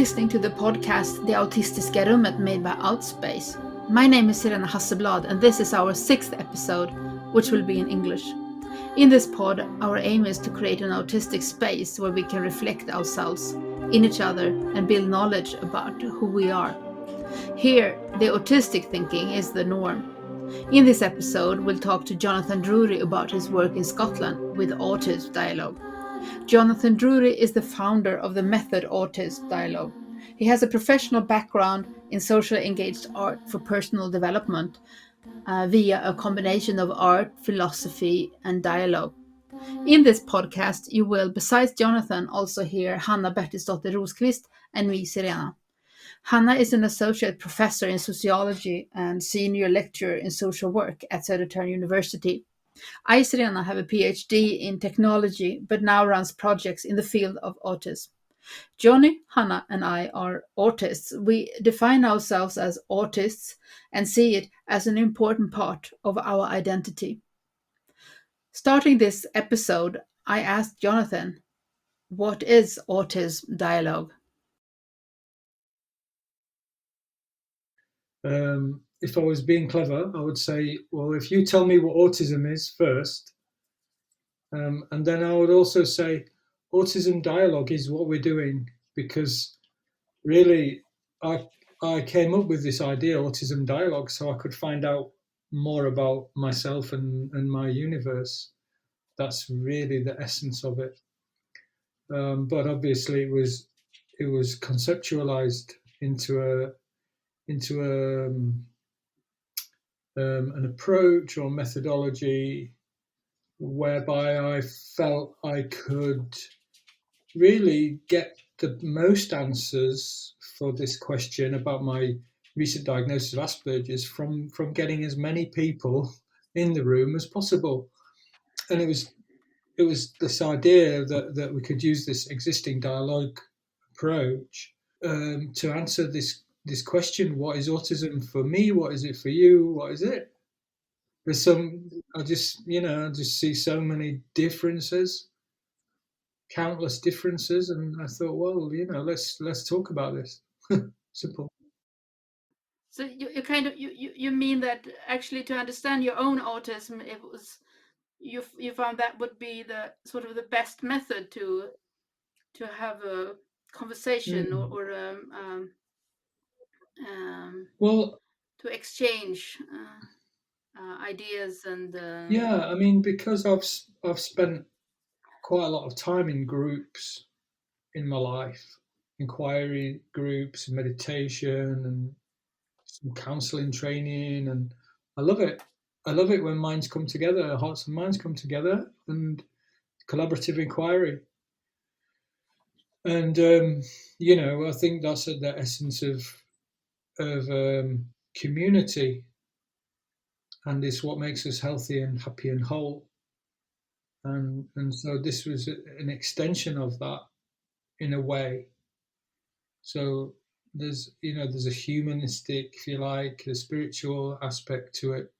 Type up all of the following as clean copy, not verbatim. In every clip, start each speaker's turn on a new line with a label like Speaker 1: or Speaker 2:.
Speaker 1: listening to the podcast The Autistiska Rummet made by Outspace. My name is Sirena Hasselblad and this is our 6th episode, which will be in English. In this pod, our aim is to create an autistic space where we can reflect ourselves, in each other, and build knowledge about who we are. Here, the autistic thinking is the norm. In this episode, we'll talk to Jonathan Drury about his work in Scotland with Autism Dialogue. Jonathan Drury is the founder of the method Autism Dialogue. He has a professional background in socially engaged art for personal development via a combination of art, philosophy, and dialogue. In this podcast, you will, besides Jonathan, also hear Hanna Bertilsdotter Rosqvist and me, Sirena. Hanna is an associate professor in sociology and senior lecturer in social work at Södertörn University. I, Sirena, have a PhD in technology, but now runs projects in the field of autism. Johnny, Hanna, and I are autists. We define ourselves as autists and see it as an important part of our identity. Starting this episode, I asked Jonathan, what is Autism Dialogue?
Speaker 2: If I was being clever, I would say, well, if you tell me what autism is first, and then I would also say Autism Dialogue is what we're doing, because really I came up with this idea, Autism Dialogue, so I could find out more about myself and my universe. That's really the essence of it. But obviously it was conceptualized into an approach or methodology whereby I felt I could really get the most answers for this question about my recent diagnosis of Asperger's from getting as many people in the room as possible. And it was this idea that we could use this existing dialogue approach to answer this question: what is autism for me? What is it for you? What is it? There's I just see so many differences, countless differences, and I thought, well, let's talk about this. Simple.
Speaker 1: So you mean that actually to understand your own autism, it was you found that would be the sort of the best method to have a conversation or
Speaker 2: well,
Speaker 1: to exchange ideas and
Speaker 2: yeah, I mean, because I've spent quite a lot of time in groups in my life, inquiry groups, meditation, and some counselling training, and I love it. I love it when minds come together, hearts and minds come together, and collaborative inquiry. And I think that's at the essence of community, and it's what makes us healthy and happy and whole. And so this was an extension of that in a way. So there's a humanistic, if you like, a spiritual aspect to it.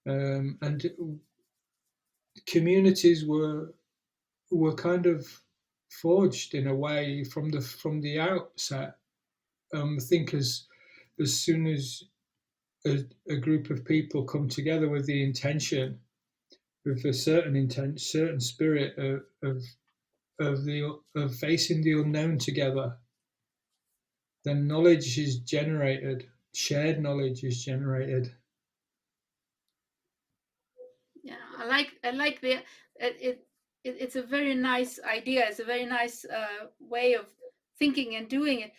Speaker 2: And communities were kind of forged in a way from the outset. I think as soon as a group of people come together with the intention, with a certain intent, certain spirit of facing the unknown together, then knowledge is generated. Shared knowledge is generated.
Speaker 1: Yeah, I like the it's a very nice idea. It's a very nice way of thinking and doing it.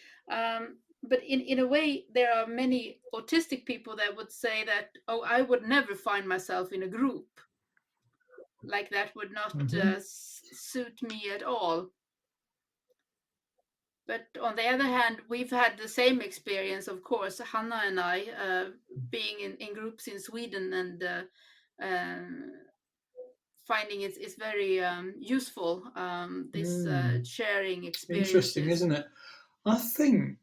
Speaker 1: But in a way, there are many autistic people that would say that, oh, I would never find myself in a group. Like that would not suit me at all. But on the other hand, we've had the same experience, of course, Hanna and I, being in groups in Sweden and finding it's very useful, this sharing experiences.
Speaker 2: Interesting, isn't it? I think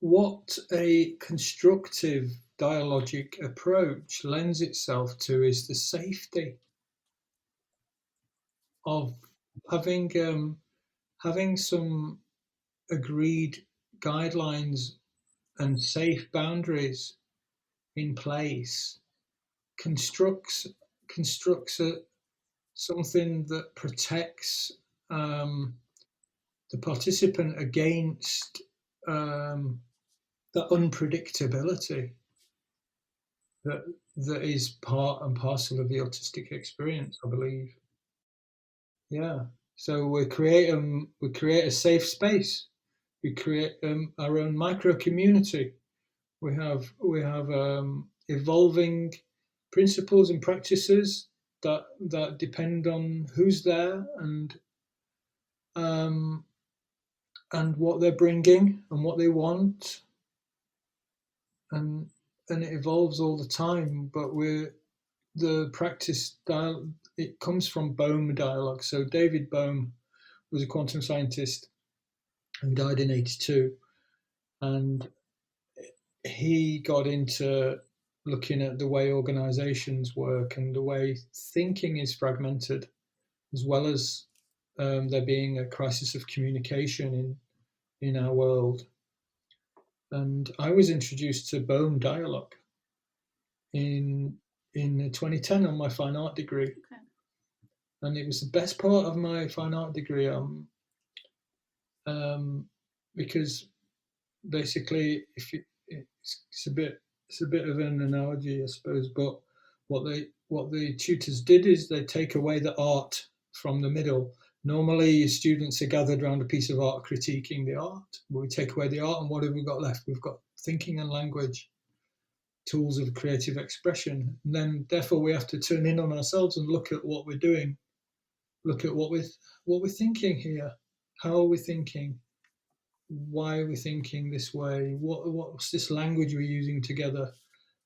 Speaker 2: what a constructive dialogic approach lends itself to is the safety of having having some agreed guidelines and safe boundaries in place constructs something that protects the participant against the unpredictability that is part and parcel of the autistic experience, I believe. Yeah. So we create a safe space. We create our own micro community. We have evolving principles and practices that depend on who's there um, and what they're bringing and what they want, and it evolves all the time. But the practice dial it comes from Bohm dialogue. So David Bohm was a quantum scientist who died in '82, and he got into looking at the way organizations work and the way thinking is fragmented, as well as there being a crisis of communication in our world. And I was introduced to Bohm dialogue in 2010 on my fine art degree.
Speaker 1: Okay.
Speaker 2: And it was the best part of my fine art degree because basically it's a bit of an analogy, I suppose, but what the tutors did is they take away the art from the middle. Normally students are gathered around a piece of art critiquing the art, but we take away the art, and what have we got left? We've got thinking and language, tools of creative expression. And then therefore we have to turn in on ourselves and look at what we're doing, look at what we're thinking here. How are we thinking? Why are we thinking this way? What's this language we're using together?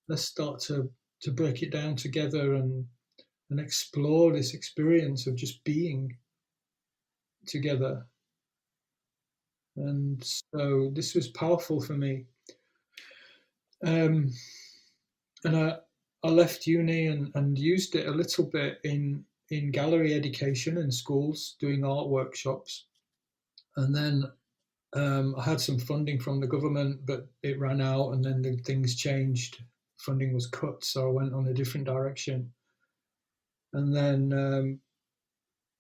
Speaker 2: Let's start to break it down together and explore this experience of just being together. And so this was powerful for me. And I left uni and used it a little bit in gallery education in schools, doing art workshops. And then I had some funding from the government, but it ran out, and then things changed. Funding was cut, so I went on a different direction. And then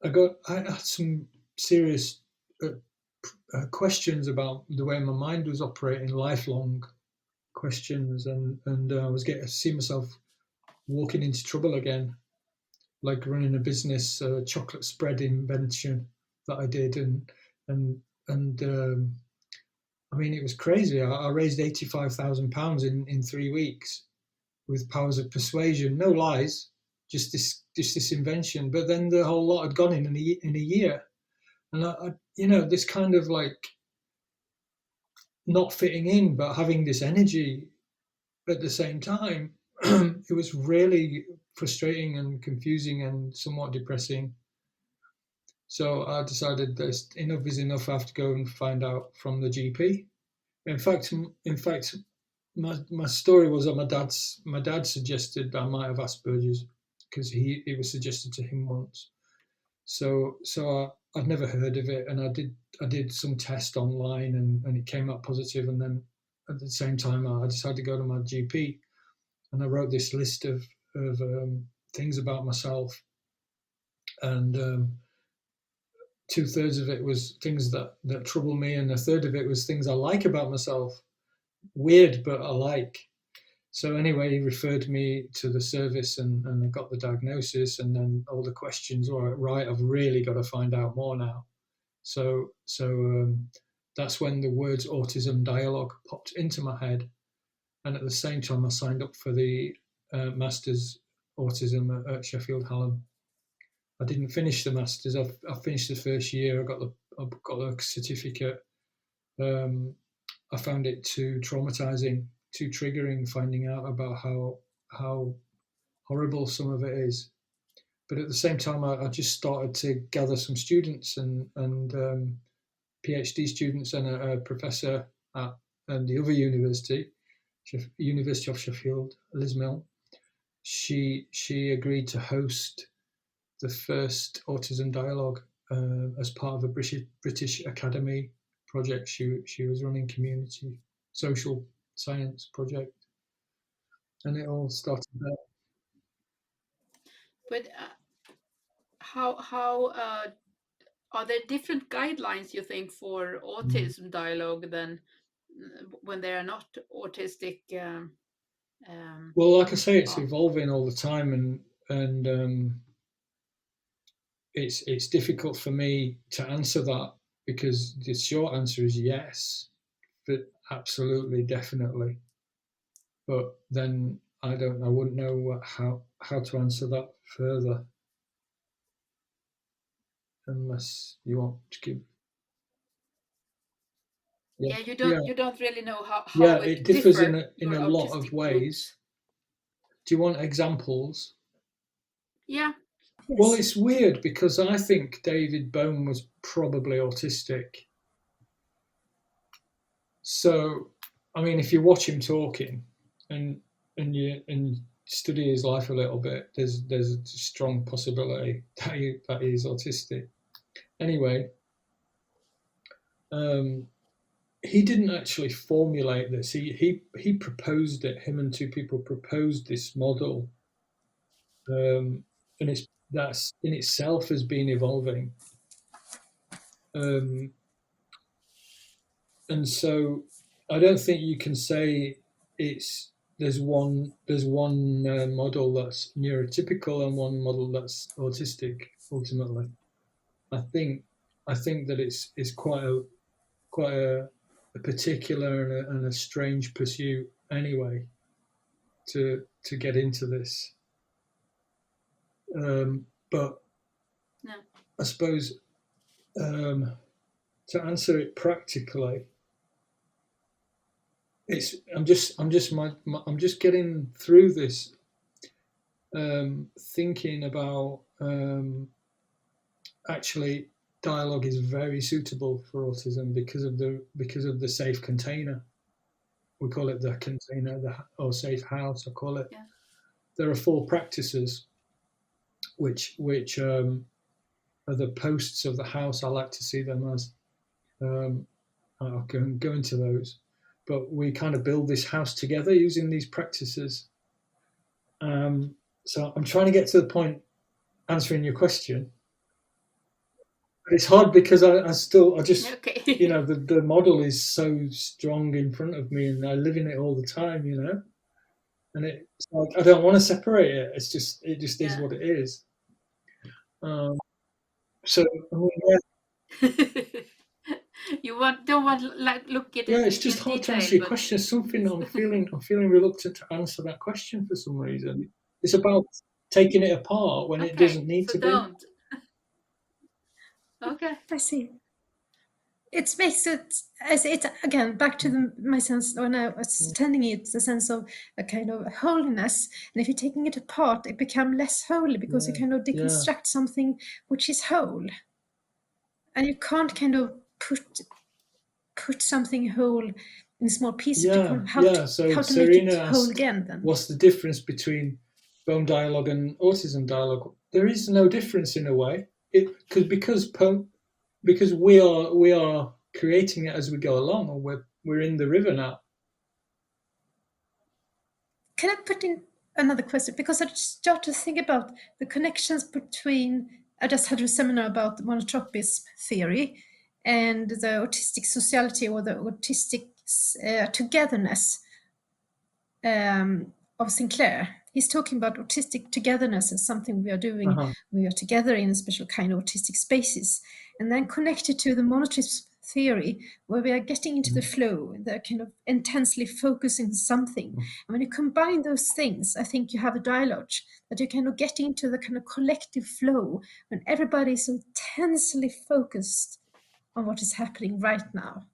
Speaker 2: I had some serious questions about the way my mind was operating, lifelong questions, and I was getting to see myself walking into trouble again, like running a business, chocolate spread invention that I did, and I mean, it was crazy. I raised £85,000 in 3 weeks with powers of persuasion, no lies, just this invention. But then the whole lot had gone in a year, and I this kind of like not fitting in, but having this energy at the same time. It was really frustrating and confusing and somewhat depressing. So I decided that enough is enough. I have to go and find out from the GP. In fact, my story was that my dad suggested I might have Asperger's because it was suggested to him once. So I'd never heard of it, and I did some test online, and it came up positive. And then at the same time, I decided to go to my GP, and I wrote this list of things about myself, and 2/3 of it was things that trouble me, and 1/3 of it was things I like about myself. Weird, but I like. So anyway, he referred me to the service, and I got the diagnosis, and then all the questions were right. I've really got to find out more now. So that's when the words Autism Dialogue popped into my head, and at the same time, I signed up for the Masters Autism at Sheffield Hallam. I didn't finish the Masters. I finished the first year. I got the certificate. I found it too traumatizing, too triggering, finding out about how horrible some of it is. But at the same time, I just started to gather some students and PhD students and a professor at the other university, University of Sheffield, Liz Mill. She agreed to host the first Autism Dialogue as part of a British Academy project. She was running community social science project, and it all started there.
Speaker 1: But how are there different guidelines, you think, for autism dialogue than when they are not autistic?
Speaker 2: Well, like I say, it's evolving all the time, and it's difficult for me to answer that, because the short answer is yes, but absolutely, definitely. But then I wouldn't know how to answer that further, unless you want to give.
Speaker 1: Yeah, you don't really know how
Speaker 2: it differs in a
Speaker 1: for
Speaker 2: lot of
Speaker 1: autistic
Speaker 2: ways.
Speaker 1: groups.
Speaker 2: Do you want examples?
Speaker 1: Yeah.
Speaker 2: Well, it's weird because I think David Bone was probably autistic. So, I mean, if you watch him talking and you study his life a little bit, there's a strong possibility that he's autistic. Anyway, he didn't actually formulate this. He proposed it. Him and two people proposed this model, and that's in itself has been evolving. And so I don't think you can say there's one model that's neurotypical and one model that's autistic. Ultimately, I think that it's quite a particular and a strange pursuit anyway to get into this. But
Speaker 1: no.
Speaker 2: I suppose to answer it practically, I'm just getting through this, thinking about actually dialogue is very suitable for autism because of the safe container. We call it the container, or safe house. I call it.
Speaker 1: Yeah. There
Speaker 2: are 4 practices, which are the posts of the house. I like to see them as. I'll go into those. But we kind of build this house together using these practices. So I'm trying to get to the point answering your question. But it's hard because I just,
Speaker 1: okay.
Speaker 2: The model is so strong in front of me and I live in it all the time, and it's like, I don't want to separate it. It just is what it is. So, I mean,
Speaker 1: you don't want look at it.
Speaker 2: Yeah, it's just hard to answer your question. It's something I'm feeling reluctant to answer that question for some reason. It's about taking it apart when it doesn't need to
Speaker 1: don't. Okay.
Speaker 3: I see. It makes it again back to my sense when I was attending it, the sense of a kind of holiness. And if you're taking it apart, it becomes less holy because you kind of deconstruct something which is whole, and you can't kind of put something whole in small pieces. How to make it whole again? Then
Speaker 2: what's the difference between bone dialogue and autism dialogue? There is no difference in a way. Because we are creating it as we go along, and we're in the river now.
Speaker 3: Can I put in another question? Because I start to think about the connections between. I just had a seminar about monotropism theory and the autistic sociality, or the autistic togetherness of Sinclair. He's talking about autistic togetherness as something we are doing. We are together in a special kind of autistic spaces, and then connected to the monotropism theory, where we are getting into the flow, they're kind of intensely focusing something. And when you combine those things, I think you have a dialogue that you kind of get into the kind of collective flow when everybody is so intensely focused on what is happening right now.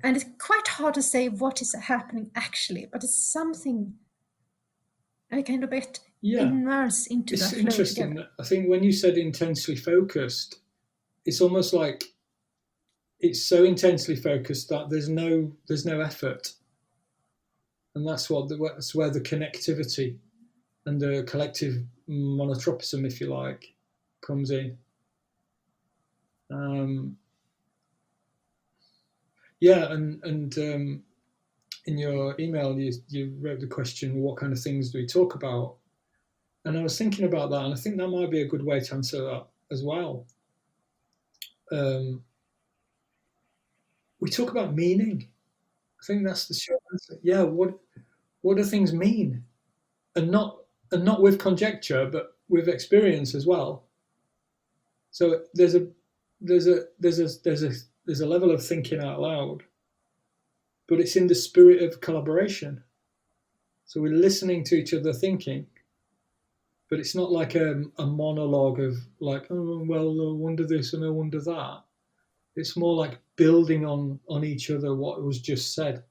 Speaker 3: And it's quite hard to say what is happening actually, but it's something I kind of immerse into that flow. It's interesting.
Speaker 2: Together. I think when you said intensely focused, it's almost like it's so intensely focused that there's no effort, and that's where the connectivity and the collective monotropism, if you like, comes in. Yeah, and in your email, you wrote the question, what kind of things do we talk about? And I was thinking about that, and I think that might be a good way to answer that as well. We talk about meaning. I think that's the short answer. Yeah, what do things mean? And not with conjecture, but with experience as well. So there's a level of thinking out loud, but it's in the spirit of collaboration. So we're listening to each other thinking, but it's not like a monologue of like, oh well, I wonder this and I wonder that. It's more like building on each other what was just said.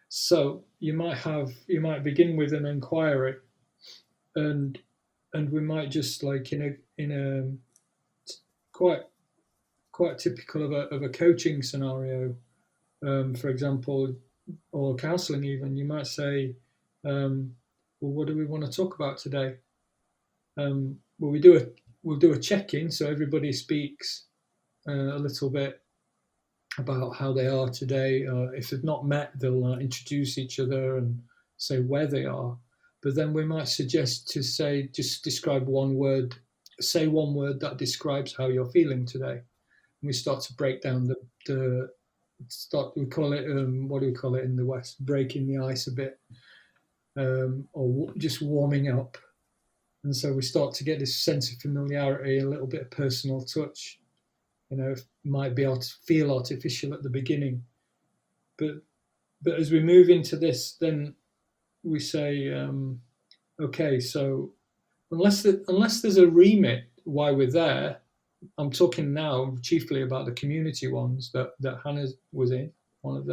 Speaker 2: So you might begin with an inquiry, and we might just like in a quite typical of a coaching scenario, for example, or counselling even. You might say, well, what do we want to talk about today? Well, we'll do a check-in, so everybody speaks a little bit about how they are today. If they've not met, they'll introduce each other and say where they are. But then we might suggest to say, just describe one word, say one word that describes how you're feeling today. And we start to break down we call it, what do we call it in the West? Breaking the ice a bit, or just warming up. And so we start to get this sense of familiarity, a little bit of personal touch. It might feel artificial at the beginning, but as we move into this, then we say, okay, so unless there's a remit why we're there, I'm talking now chiefly about the community ones that Hannah was in, one of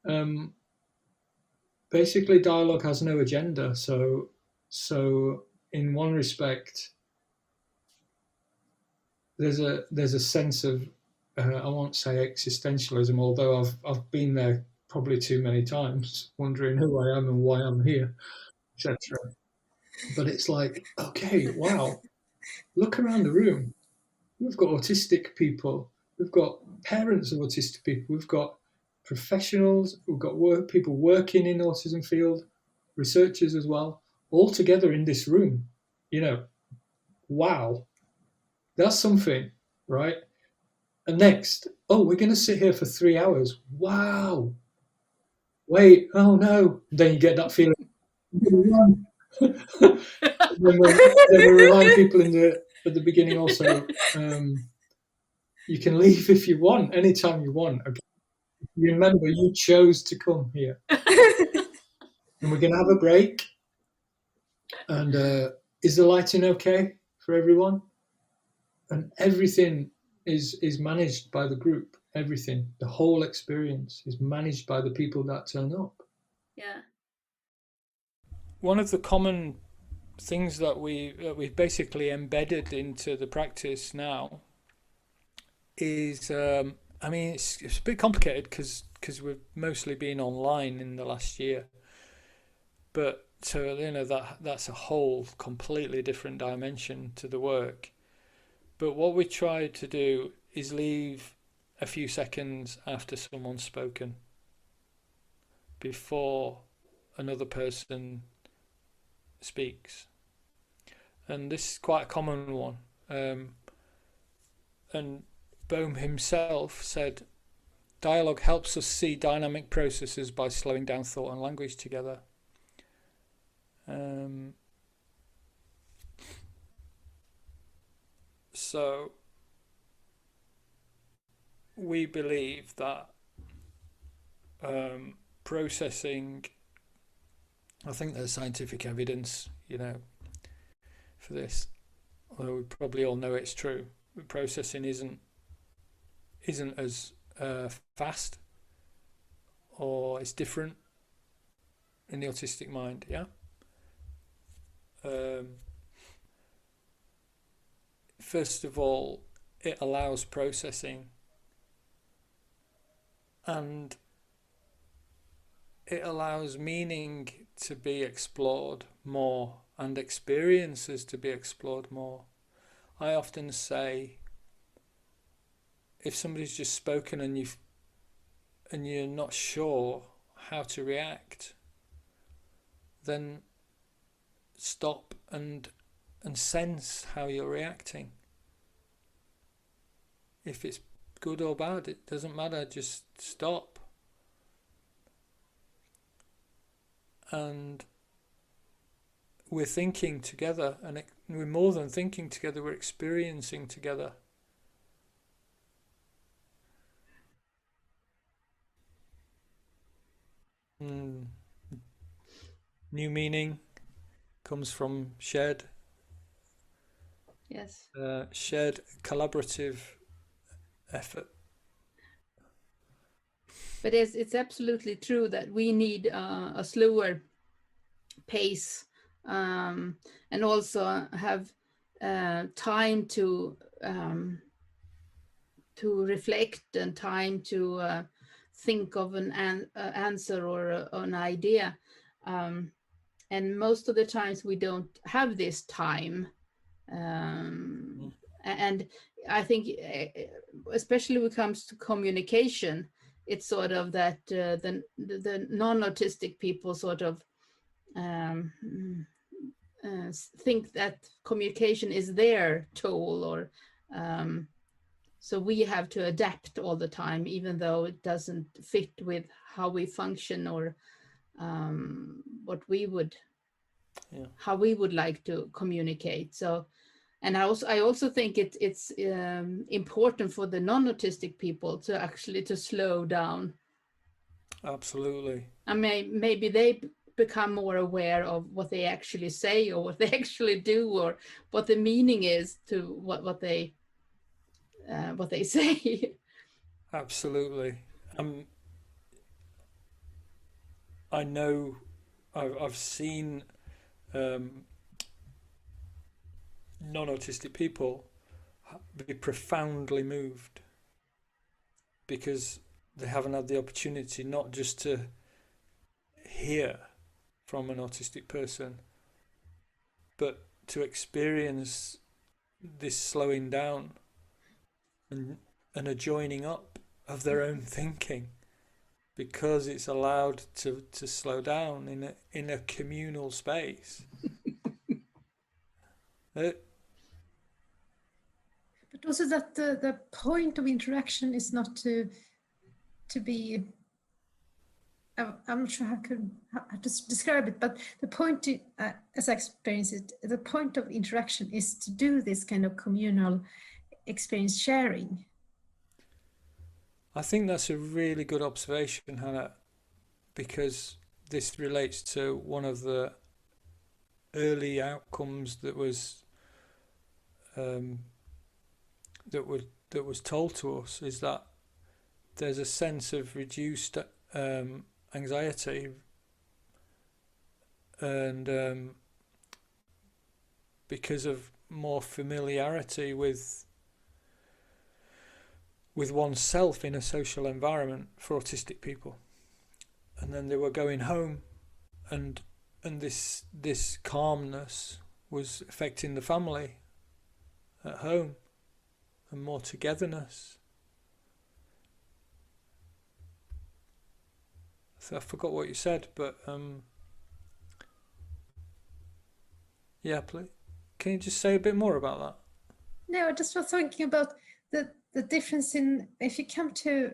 Speaker 2: them. Basically, dialogue has no agenda. So in one respect, there's a sense of I won't say existentialism, although I've been there probably too many times, wondering who I am and why I'm here, etc. But it's like, okay, wow, look around the room. We've got autistic people. We've got parents of autistic people. We've got professionals. We've got people working in autism field, researchers as well, all together in this room. Wow, that's something, right? And next, oh, we're going to sit here for 3 hours. Wow. Wait, oh no. Then you get that feeling. then we remind people at the beginning also, you can leave if you want, anytime you want. Okay? Remember, you chose to come here. And we're going to have a break. And is the lighting okay for everyone? And everything is managed by the group. Everything, the whole experience is managed by the people that turn up.
Speaker 1: Yeah.
Speaker 4: One of the common things that we've basically embedded into the practice now is, it's a bit complicated because we've mostly been online in the last year, but so that's a whole completely different dimension to the work. But what we try to do is leave a few seconds after someone's spoken before another person speaks. And this is quite a common one. And Bohm himself said, dialogue helps us see dynamic processes by slowing down thought and language together. So we believe that processing, I think there's scientific evidence, for this, although we probably all know it's true. Processing isn't as fast, or it's different in the autistic mind. First of all, it allows processing, and it allows meaning to be explored more and experiences to be explored more. I often say, if somebody's just spoken and you're not sure how to react, then stop and sense how you're reacting. If it's good or bad, it doesn't matter, just stop. And we're thinking together, and we're more than thinking together, we're experiencing together. New meaning comes from shared collaborative effort.
Speaker 1: But it's absolutely true that we need a slower pace, and also have time to reflect, and time to think of an answer or an idea. And most of the times we don't have this time. And I think, especially when it comes to communication, it's sort of that the non-autistic people sort of think that communication is their tool, or so we have to adapt all the time, even though it doesn't fit with how we function, or what we would, how we would like to communicate. So, and I also think it's important for the non-autistic people to actually to slow down.
Speaker 4: Absolutely.
Speaker 1: I mean, maybe they become more aware of what they actually say, or what they actually do, or what the meaning is to what they say.
Speaker 4: Absolutely. I know I've seen non-autistic people be profoundly moved because they haven't had the opportunity not just to hear from an autistic person, but to experience this slowing down and a joining up of their own thinking, because it's allowed to slow down in a communal space.
Speaker 3: But also that the point of interaction is not to be, I'm not sure how to describe it, but the point, as I experience it, the point of interaction is to do this kind of communal experience sharing.
Speaker 4: I think that's a really good observation, Hannah, because this relates to one of the early outcomes that was told to us, is that there's a sense of reduced anxiety, and because of more familiarity with oneself in a social environment for autistic people. And then they were going home, and this calmness was affecting the family at home, and more togetherness. So I forgot what you said, but yeah, please. Can you just say a bit more about that?
Speaker 3: No, I just was thinking about the difference in, if you come to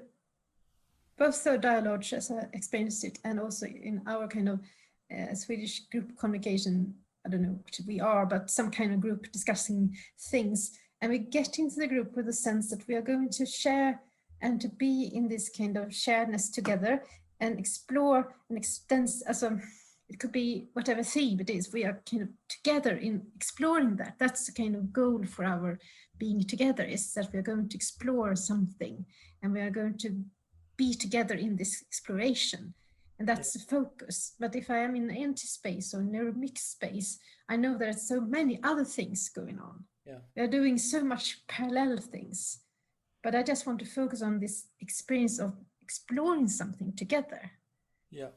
Speaker 3: both the dialogue as I experienced it, and also in our kind of Swedish group communication, I don't know what we are, but some kind of group discussing things, and we get into the group with the sense that we are going to share and to be in this kind of sharedness together and explore and extend, it could be whatever theme it is, we are kind of together in exploring that. That's the kind of goal for our being together, is that we are going to explore something, and we are going to be together in this exploration. And that's the focus. But if I am in an empty space or in a mixed space, I know there are so many other things going on.
Speaker 4: Yeah.
Speaker 3: We are doing so much parallel things. But I just want to focus on this experience of exploring something together.
Speaker 4: Yeah.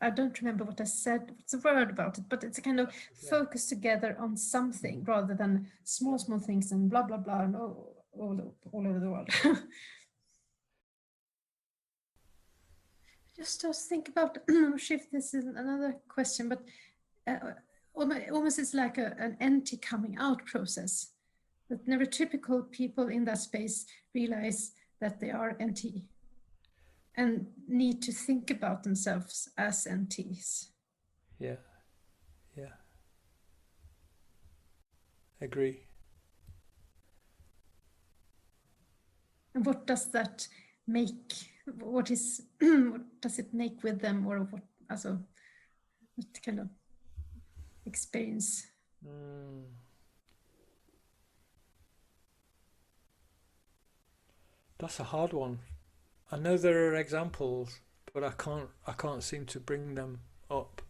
Speaker 3: I don't remember what I said, what's the word about it, but it's a kind of focus together on something rather than small things and blah, blah, blah, and all over the world. Just to think about, shift, this is another question, but almost it's like an NT coming out process, that neurotypical people in that space realize that they are NT and need to think about themselves as NTs.
Speaker 4: Yeah, yeah. Agree.
Speaker 3: And what does that make? What does it make with them, or what kind of experience?
Speaker 4: That's a hard one. I know there are examples, but I can't seem to bring them up.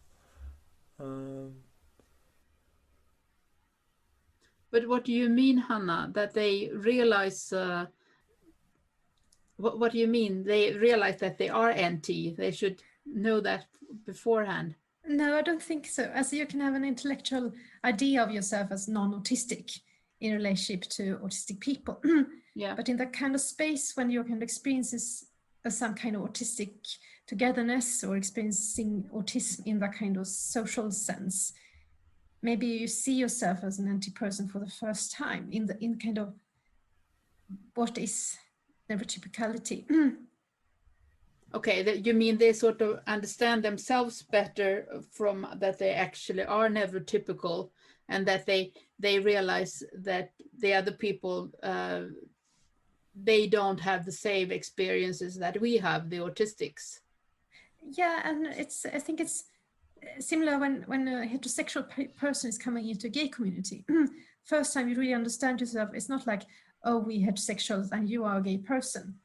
Speaker 1: But what do you mean, Hannah? That they realize? What do you mean? They realize that they are NT. They should know that beforehand.
Speaker 3: No, I don't think so. As you can have an intellectual idea of yourself as non-autistic in relationship to autistic people.
Speaker 1: Yeah.
Speaker 3: But in that kind of space, when your kind of experiences some kind of autistic togetherness or experiencing autism in that kind of social sense, maybe you see yourself as an anti-person for the first time in kind of what is neurotypicality.
Speaker 1: Okay, you mean they sort of understand themselves better from that they actually are neurotypical, and that they realize that the other people, they don't have the same experiences that we have, the autistics.
Speaker 3: Yeah, and I think it's similar when a heterosexual person is coming into a gay community. First time you really understand yourself, it's not like, oh, we heterosexuals and you are a gay person.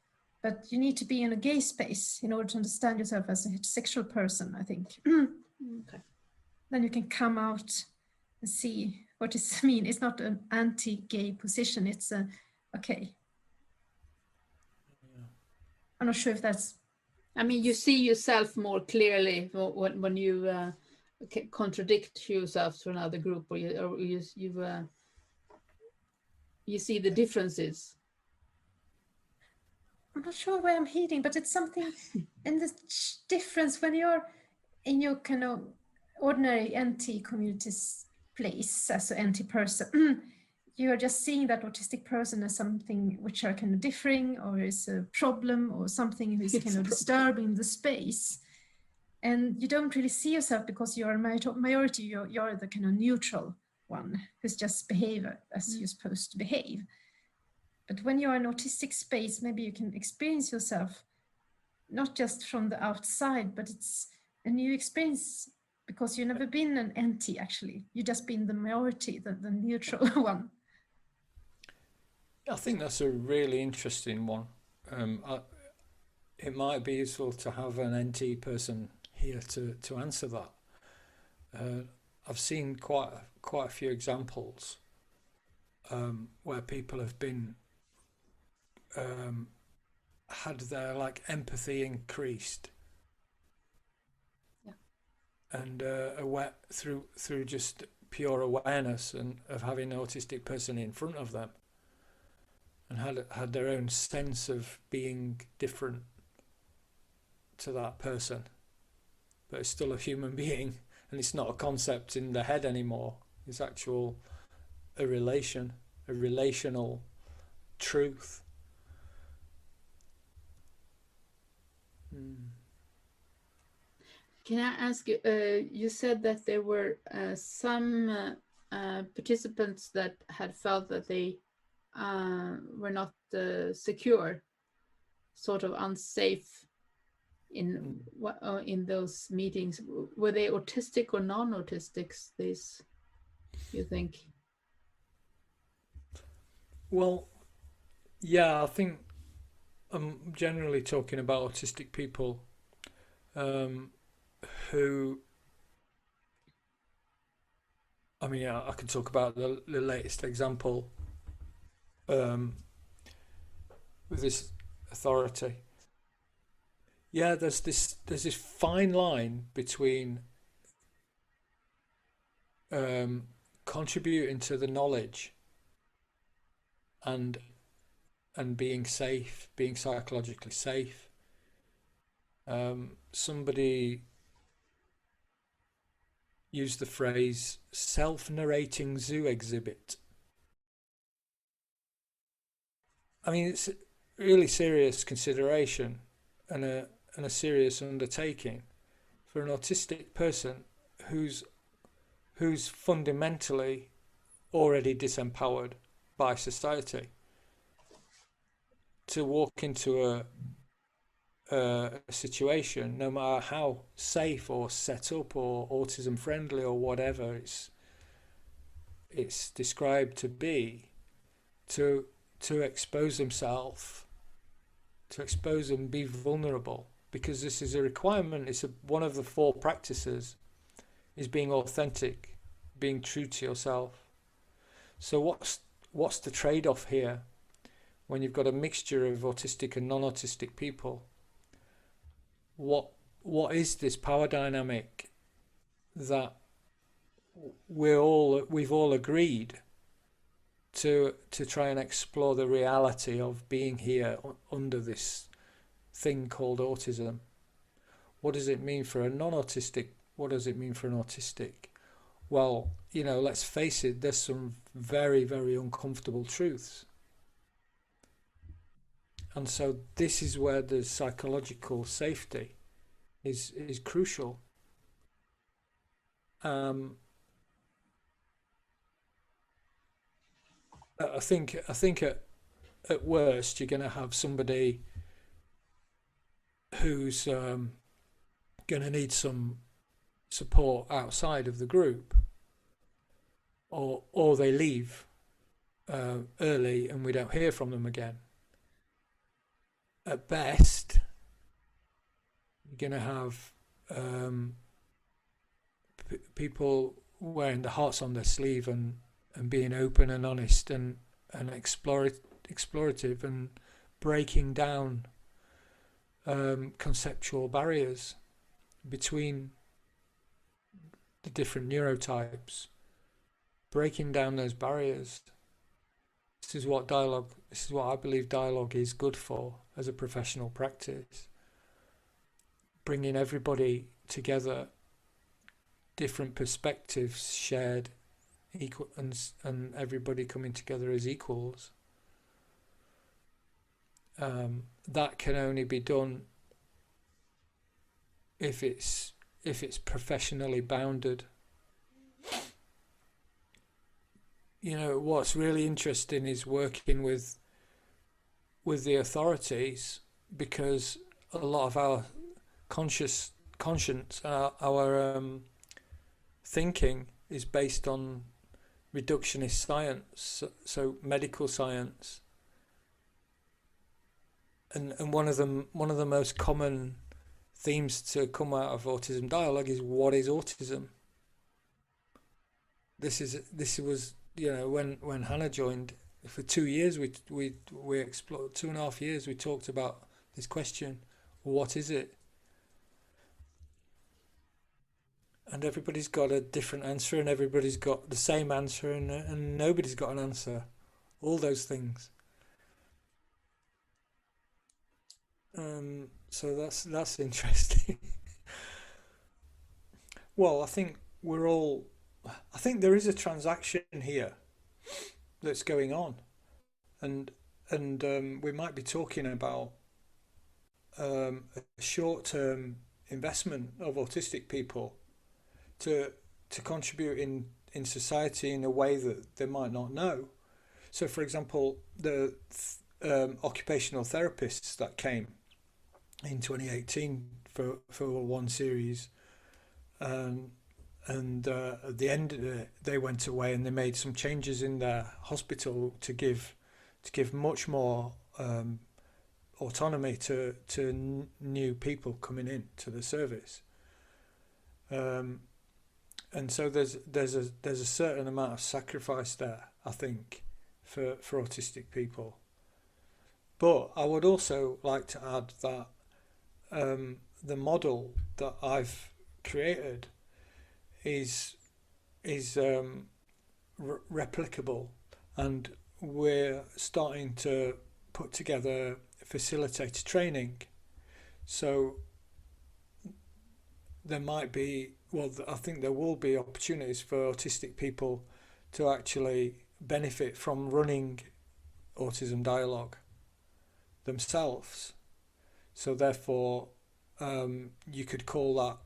Speaker 3: But you need to be in a gay space in order to understand yourself as a heterosexual person, I think.
Speaker 1: Okay.
Speaker 3: Then you can come out and see what it means. It's not an anti-gay position. It's okay. Yeah. I'm not sure if that's...
Speaker 1: I mean, you see yourself more clearly when you contradict yourself to another group, or you see the differences.
Speaker 3: I'm not sure where I'm heading, but it's something in the difference when you're in your kind of ordinary NT community's place as an NT person. You're just seeing that autistic person as something which are kind of differing, or is a problem, or something who's kind of disturbing the space. And you don't really see yourself because you're a majority, you're the kind of neutral one who's just behave as you're supposed to behave. But when you're in an autistic space, maybe you can experience yourself not just from the outside, but it's a new experience because you've never been an NT actually. You've just been the majority, the neutral one.
Speaker 4: I think that's a really interesting one. It might be useful to have an NT person here to answer that. I've seen quite a few examples where people have been had their like empathy increased, and through just pure awareness and of having an autistic person in front of them, and had their own sense of being different to that person, but it's still a human being, and it's not a concept in the head anymore. It's a relational truth.
Speaker 1: Can I ask you, you said that there were some participants that had felt that they were not secure, sort of unsafe in those meetings. Were they autistic or non-autistics, these, you think?
Speaker 4: Well, yeah, I think I'm generally talking about autistic people who, I mean, I can talk about the latest example with this authority. yeah, there's this fine line between contributing to the knowledge and being safe, being psychologically safe. Somebody used the phrase self-narrating zoo exhibit. I mean, it's a really serious consideration and a serious undertaking for an autistic person who's fundamentally already disempowered by society, to walk into a situation, no matter how safe or set up or autism friendly or whatever it's described to be, to expose themselves, to expose and be vulnerable, because this is a requirement. It's one of the 4 practices is being authentic, being true to yourself. So what's the trade-off here when you've got a mixture of autistic and non-autistic people? What is this power dynamic that we've all agreed to try and explore the reality of being here under this thing called autism? What does it mean for a non-autistic? What does it mean for an autistic? Well, let's face it, there's some very, very uncomfortable truths. And so this is where the psychological safety is crucial. I think at worst you're going to have somebody who's going to need some support outside of the group, or they leave early and we don't hear from them again. At best, you're going to have people wearing the hearts on their sleeve and being open and honest and explorative and breaking down conceptual barriers between the different neurotypes, breaking down those barriers. This is what I believe dialogue is good for as a professional practice. Bringing everybody together, different perspectives shared, equal, and everybody coming together as equals. That can only be done if it's professionally bounded. What's really interesting is working with the authorities, because a lot of our conscience, our thinking is based on reductionist science, so medical science, and one of the most common themes to come out of Autism Dialogue is, what is autism? This was when Hannah joined, for 2 years we explored, 2.5 years we talked about this question, what is it? And everybody's got a different answer, and everybody's got the same answer, and nobody's got an answer. All those things. So that's interesting. Well, I think there is a transaction here that's going on, and we might be talking about a short-term investment of autistic people to contribute in society in a way that they might not know. So, for example, the occupational therapists that came in 2018 for one series, and at the end of it, they went away and they made some changes in their hospital to give much more autonomy to new people coming in to the service. And so there's a certain amount of sacrifice there, I think, for autistic people. But I would also like to add that the model that I've created is replicable, and we're starting to put together facilitator training. So there might be, well, I think there will be opportunities for autistic people to actually benefit from running Autism Dialogue themselves. So therefore, you could call that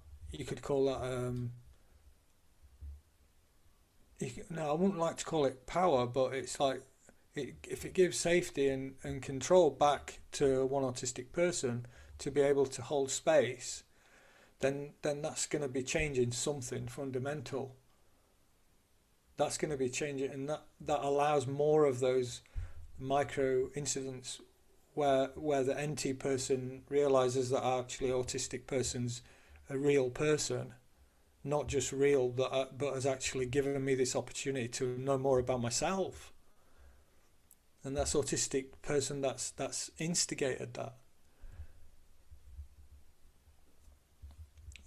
Speaker 4: no, I wouldn't like to call it power, but it's like, if it gives safety and control back to one autistic person to be able to hold space, then that's going to be changing something fundamental. That's going to be changing, and that allows more of those micro incidents where the NT person realizes that actually autistic person's a real person, not just real, but has actually given me this opportunity to know more about myself. And that's autistic person that's instigated that.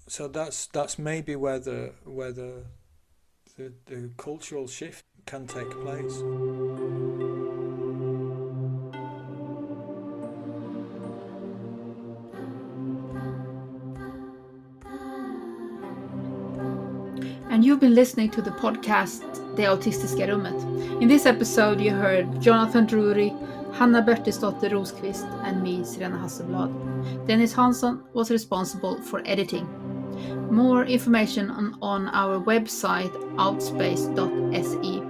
Speaker 4: So that's maybe where the cultural shift can take place.
Speaker 1: And you've been listening to the podcast Det Autistiska Rummet. In this episode you heard Jonathan Drury, Hanna Bertilsdotter Rosqvist, and me, Sirena Hasselblad. Dennis Hansson was responsible for editing. More information on our website outspace.se.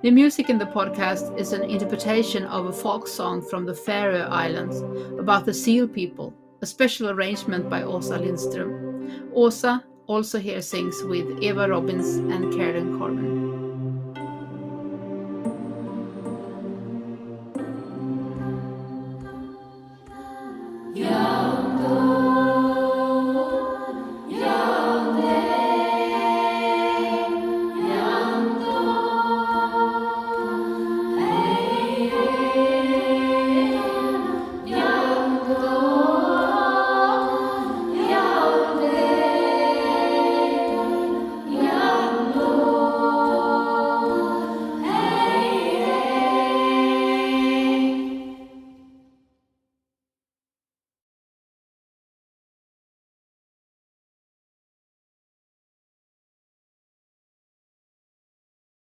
Speaker 1: The music in the podcast is an interpretation of a folk song from the Faroe Islands about the seal people, a special arrangement by Åsa Lindström. Åsa also here sings with Eva Robbins and Karen Corbin.